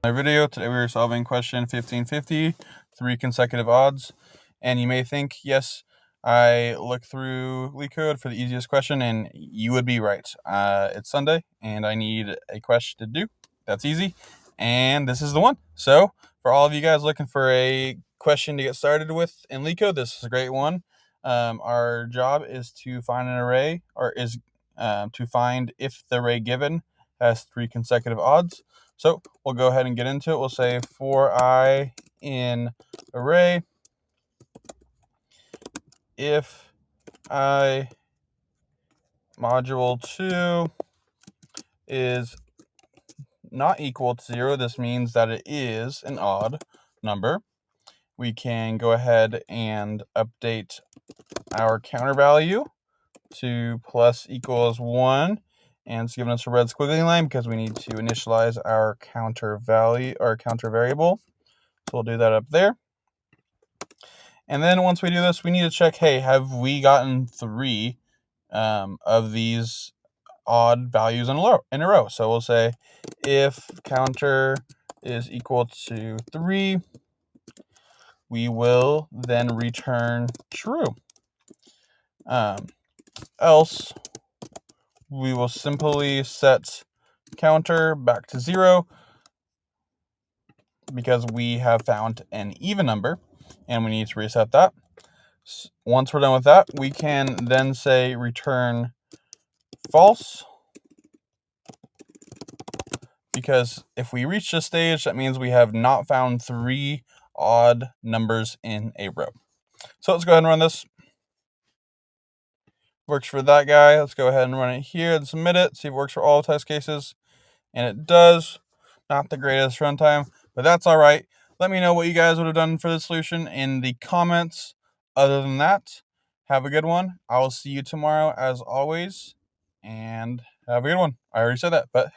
My video today we are solving question 1550, 3 consecutive odds, and you may think, yes, I looked through Leetcode for the easiest question, and you would be right. It's Sunday and I need a question to do that's easy, and this is the one. So for all of you guys looking for a question to get started with in Leetcode, this is a great one. Our job is to find an array, or is to find if the array given has 3 consecutive odds. So we'll go ahead and get into it. We'll say for I in array, if I module 2 is not equal to 0, this means that it is an odd number. We can go ahead and update our counter value to plus equals 1, and it's giving us a red squiggly line because we need to initialize our counter value or counter variable. So we'll do that up there. And then once we do this, we need to check, hey, have we gotten 3 of these odd values in a row? So we'll say if counter is equal to 3, we will then return true. Else, we will simply set counter back to 0 because we have found an even number and we need to reset that. Once we're done with that, we can then say return false, because if we reach this stage, that means we have not found 3 odd numbers in a row. So let's go ahead and run this. Works for that guy. Let's go ahead and run it here and submit it, see if it works for all test cases. And it does. Not the greatest runtime, but that's all right. Let me know what you guys would have done for the solution in the comments. Other than that, have a good one. I will see you tomorrow as always, and have a good one. I already said that, but